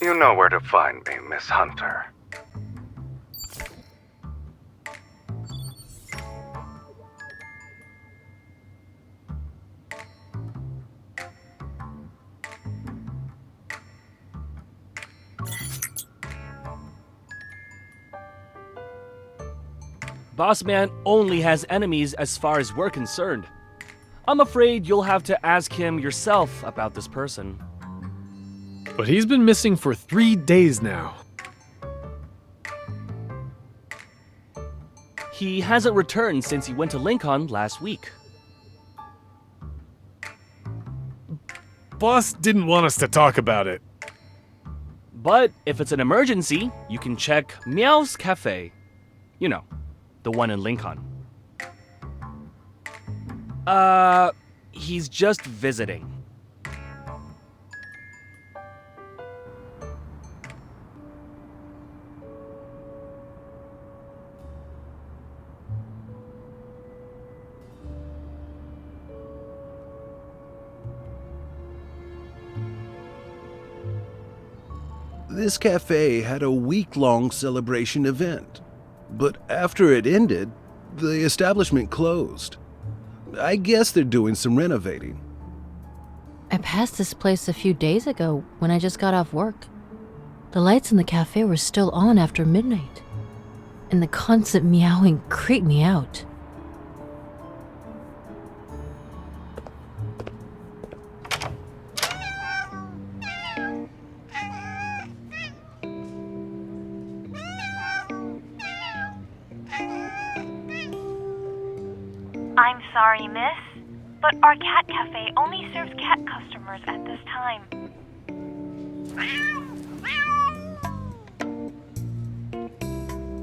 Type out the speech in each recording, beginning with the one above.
You know where to find me, Miss Hunter. Boss Man only has enemies as far as we're concerned. I'm afraid you'll have to ask him yourself about this person. But he's been missing for 3 days now. He hasn't returned since he went to Lincoln last week. Boss didn't want us to talk about it. But if it's an emergency, you can check Meow's Cafe. You know, the one in Lincoln. He's just visiting. This cafe had a week-long celebration event, but after it ended, the establishment closed. I guess they're doing some renovating. I passed this place a few days ago when I just got off work. The lights in the cafe were still on after midnight, and the constant meowing creeped me out. I'm sorry, miss, but our cat cafe only serves cat customers at this time.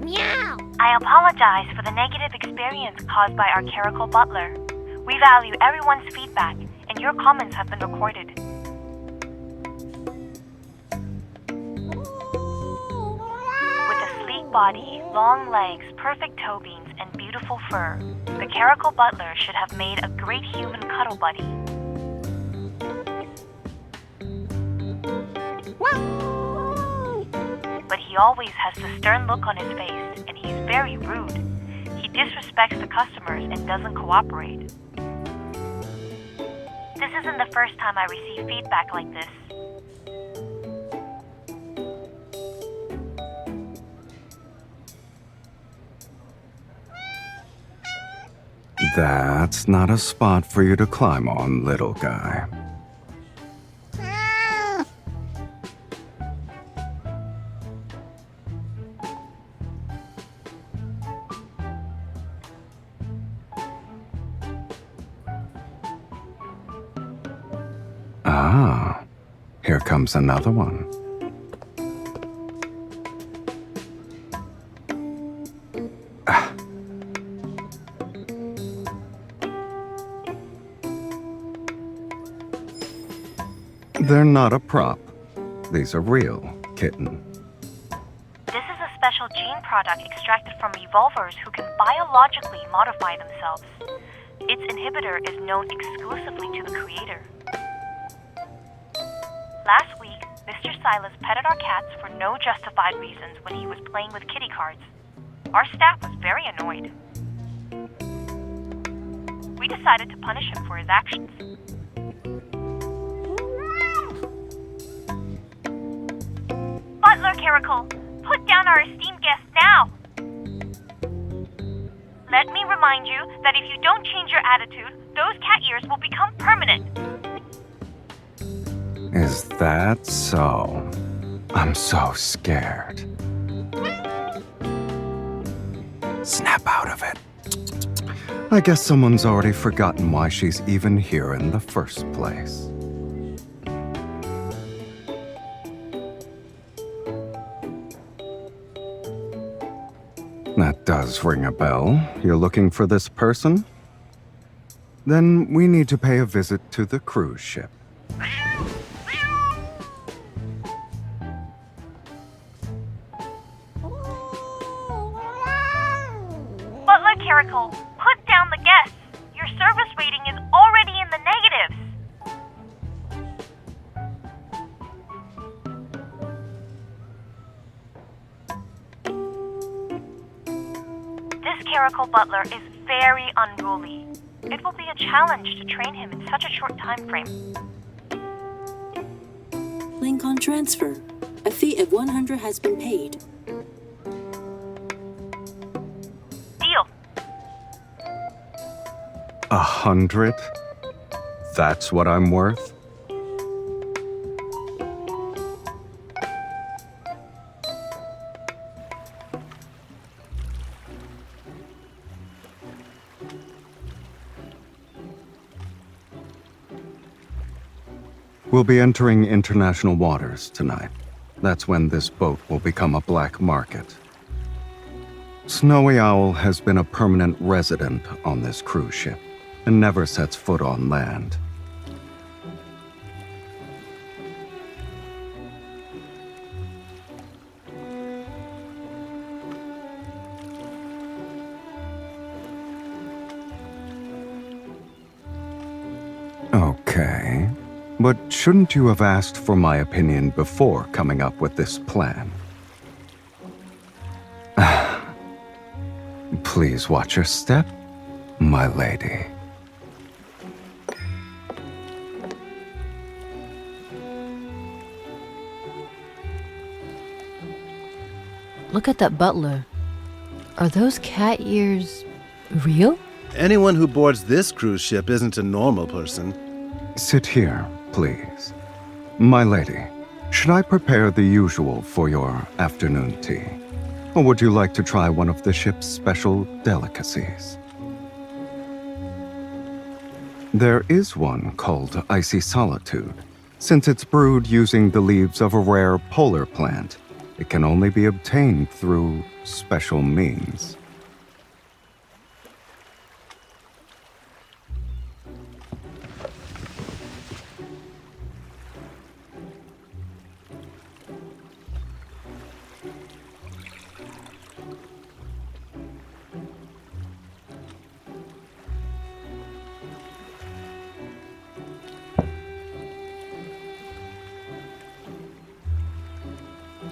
Meow! I apologize for the negative experience caused by our Caretaker butler. We value everyone's feedback, and your comments have been recorded. With a sleek body, long legs, perfect toe beams, and beautiful fur, the Caretaker butler should have made a great human cuddle buddy. But he always has the stern look on his face, and he's very rude. He disrespects the customers and doesn't cooperate. This isn't the first time I receive feedback like this. That's not a spot for you to climb on, little guy. Ah, here comes another one. They're not a prop. These are real, kitten. This is a special gene product extracted from evolvers who can biologically modify themselves. Its inhibitor is known exclusively to the creator. Last week, Mr. Sylus petted our cats for no justified reasons when he was playing with kitty cards. Our staff was very annoyed. We decided to punish him for his actions. Butler Caretaker, put down our esteemed guest now! Let me remind you that if you don't change your attitude, those cat ears will become permanent. Is that so? I'm so scared. Snap out of it. I guess someone's already forgotten why she's even here in the first place. That does ring a bell. You're looking for this person? Then we need to pay a visit to the cruise ship. Butler Caretaker, put down the guests. Your service rating is already in the negatives. This Caretaker butler is very unruly. It will be a challenge to train him in such a short time frame. Link on transfer. A fee of 100 has been paid. Deal. 100? That's what I'm worth? We'll be entering international waters tonight. That's when this boat will become a black market. Snowy Owl has been a permanent resident on this cruise ship and never sets foot on land. Okay. But shouldn't you have asked for my opinion before coming up with this plan? Please watch your step, my lady. Look at that butler. Are those cat ears real? Anyone who boards this cruise ship isn't a normal person. Sit here, please. My lady, should I prepare the usual for your afternoon tea? Or would you like to try one of the ship's special delicacies? There is one called Icy Solitude. Since it's brewed using the leaves of a rare polar plant, it can only be obtained through special means.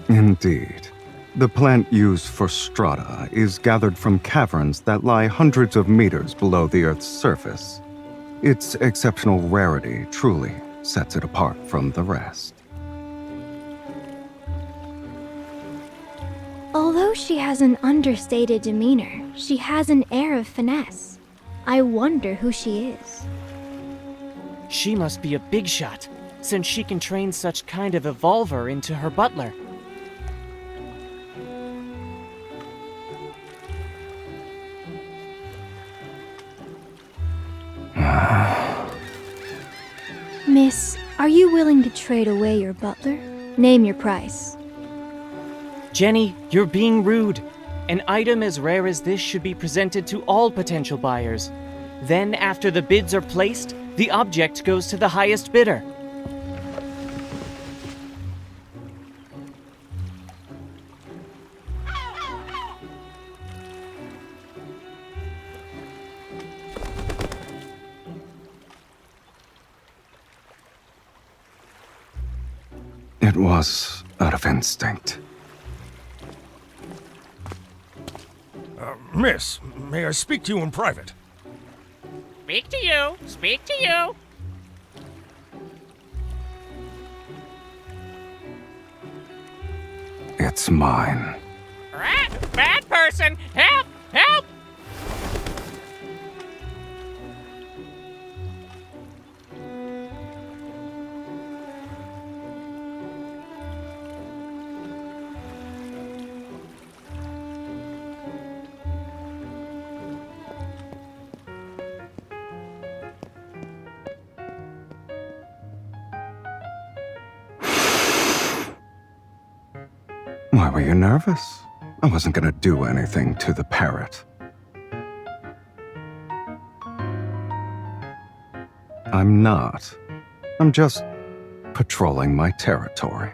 Indeed. The plant used for strata is gathered from caverns that lie hundreds of meters below the Earth's surface. Its exceptional rarity truly sets it apart from the rest. Although she has an understated demeanor, she has an air of finesse. I wonder who she is. She must be a big shot, since she can train such kind of evolver into her butler. Miss, are you willing to trade away your butler? Name your price. Jenny, you're being rude. An item as rare as this should be presented to all potential buyers. Then, after the bids are placed, the object goes to the highest bidder. It was out of instinct. Miss, may I speak to you in private? Speak to you! Speak to you! It's mine. Rat! Bad person! Help! Help! Why were you nervous? I wasn't gonna do anything to the parrot. I'm not. I'm just patrolling my territory.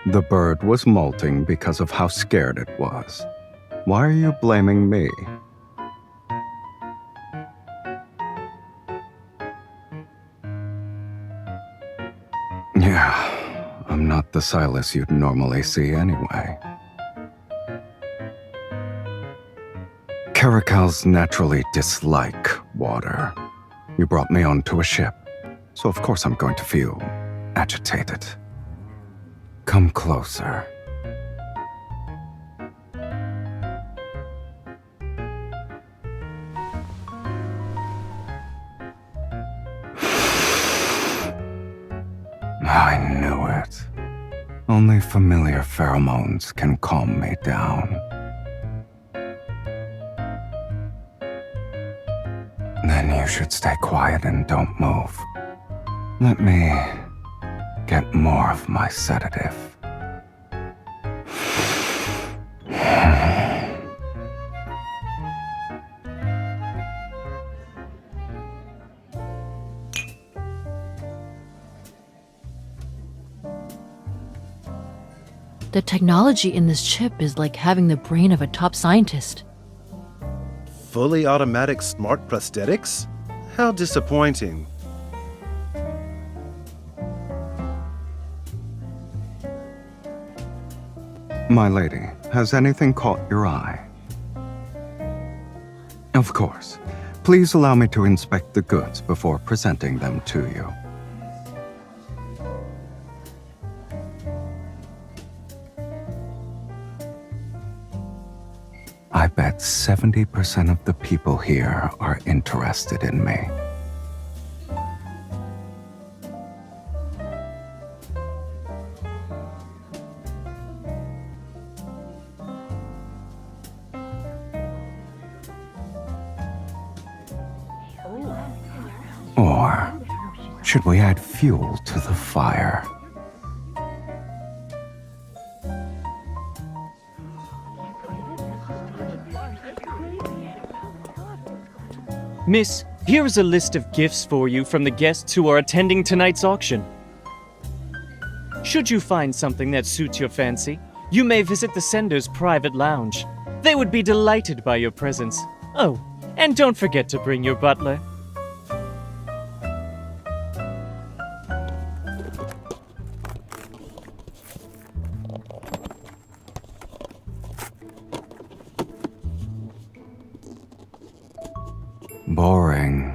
The bird was molting because of how scared it was. Why are you blaming me? Yeah, I'm not the Sylus you'd normally see anyway. Caracals naturally dislike water. You brought me onto a ship, so of course I'm going to feel agitated. Come closer. I knew it. Only familiar pheromones can calm me down. Then you should stay quiet and don't move. Let me get more of my sedative. The technology in this chip is like having the brain of a top scientist. Fully automatic smart prosthetics? How disappointing. My lady, has anything caught your eye? Of course. Please allow me to inspect the goods before presenting them to you. I bet 70% of the people here are interested in me. Or should we add fuel to the fire? Miss, here is a list of gifts for you from the guests who are attending tonight's auction. Should you find something that suits your fancy, you may visit the sender's private lounge. They would be delighted by your presence. Oh, and don't forget to bring your butler. Boring.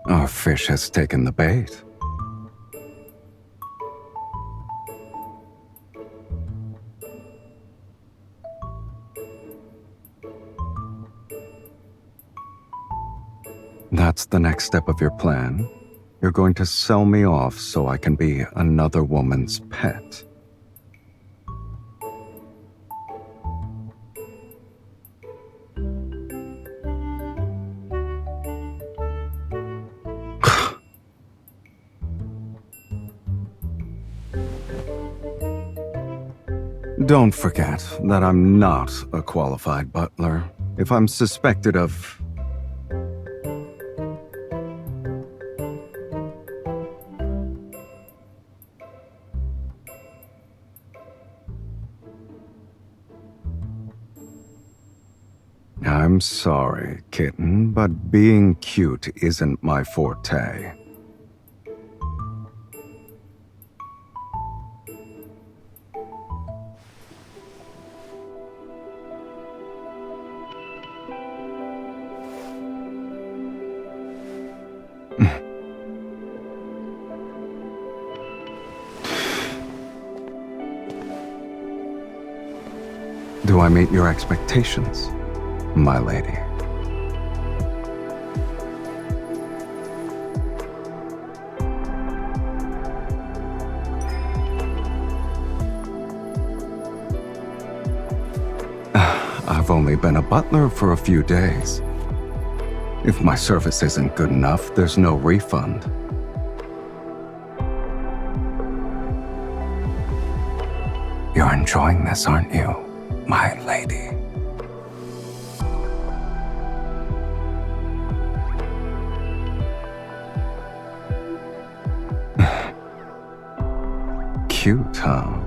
Our fish has taken the bait. That's the next step of your plan? You're going to sell me off so I can be another woman's pet. Don't forget that I'm not a qualified butler. If I'm suspected of... I'm sorry, kitten, but being cute isn't my forte. Do I meet your expectations, my lady? I've only been a butler for a few days. If my service isn't good enough, there's no refund. You're enjoying this, aren't you, my lady? Cute, huh?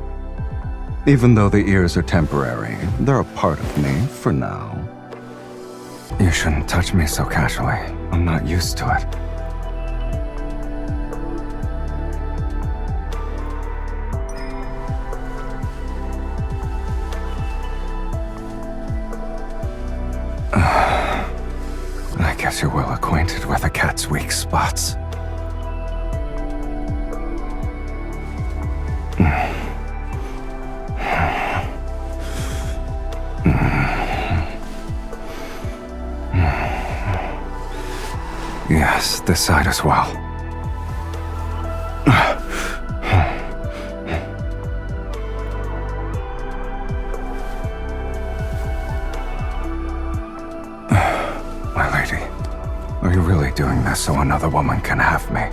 Even though the ears are temporary, they're a part of me for now. You shouldn't touch me so casually. I'm not used to it. I guess you're well acquainted with a cat's weak spots. Yes, this side as well. My lady, are you really doing this so another woman can have me?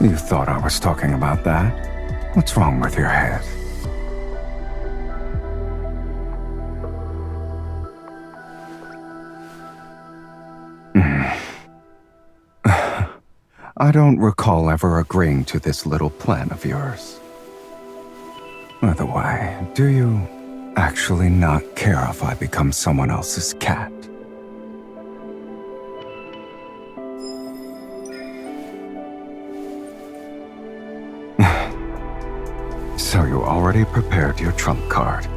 You thought I was talking about that? What's wrong with your head? I don't recall ever agreeing to this little plan of yours. By the way, do you actually not care if I become someone else's cat? So you already prepared your trump card.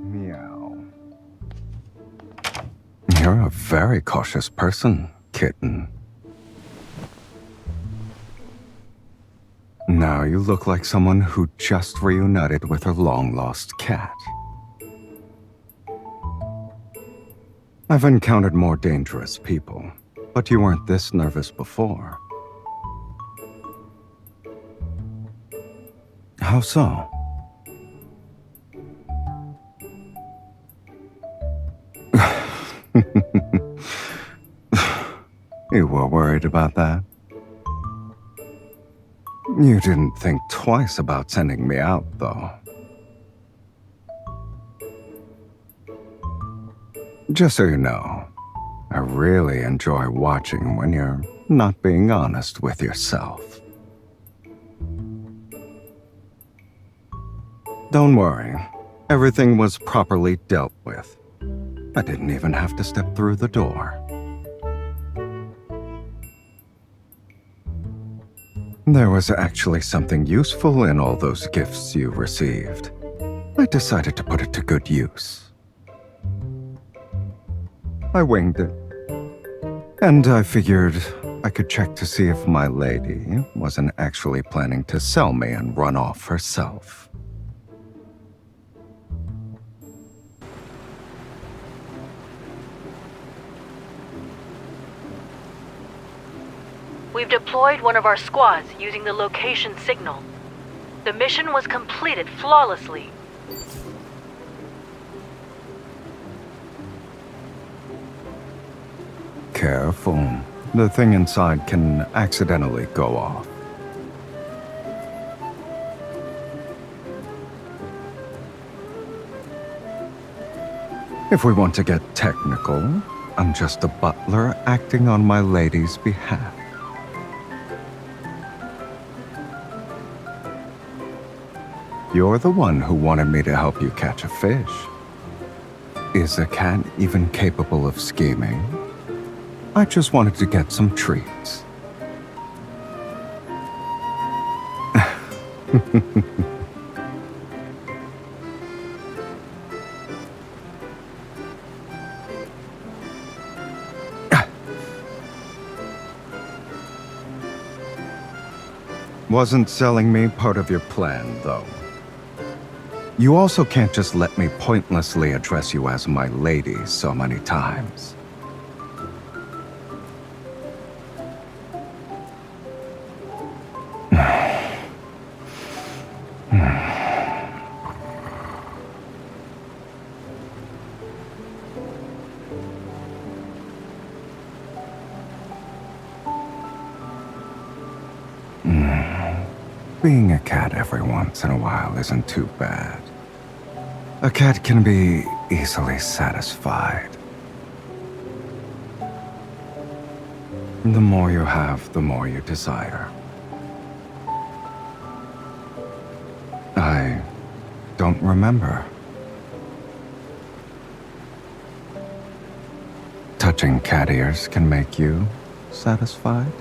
Meow. You're a very cautious person, kitten. Now you look like someone who just reunited with her long-lost cat. I've encountered more dangerous people, but you weren't this nervous before. How so? You were worried about that? You didn't think twice about sending me out, though. Just so you know, I really enjoy watching when you're not being honest with yourself. Don't worry, everything was properly dealt with. I didn't even have to step through the door. There was actually something useful in all those gifts you received. I decided to put it to good use. I winged it. And I figured I could check to see if my lady wasn't actually planning to sell me and run off herself. We've deployed one of our squads using the location signal. The mission was completed flawlessly. Careful. The thing inside can accidentally go off. If we want to get technical, I'm just a butler acting on my lady's behalf. You're the one who wanted me to help you catch a fish. Is a cat even capable of scheming? I just wanted to get some treats. Wasn't selling me part of your plan, though. You also can't just let me pointlessly address you as my lady so many times. Being a cat every once in a while isn't too bad. A cat can be easily satisfied. The more you have, the more you desire. I don't remember. Touching cat ears can make you satisfied?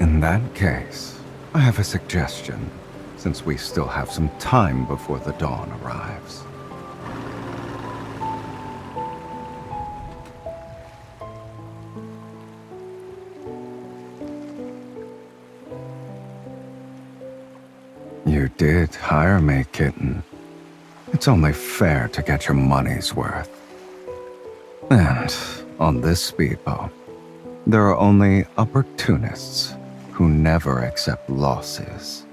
In that case, I have a suggestion, since we still have some time before the dawn arrives. You did hire me, kitten. It's only fair to get your money's worth. And on this speedboat, there are only opportunists who never accept losses.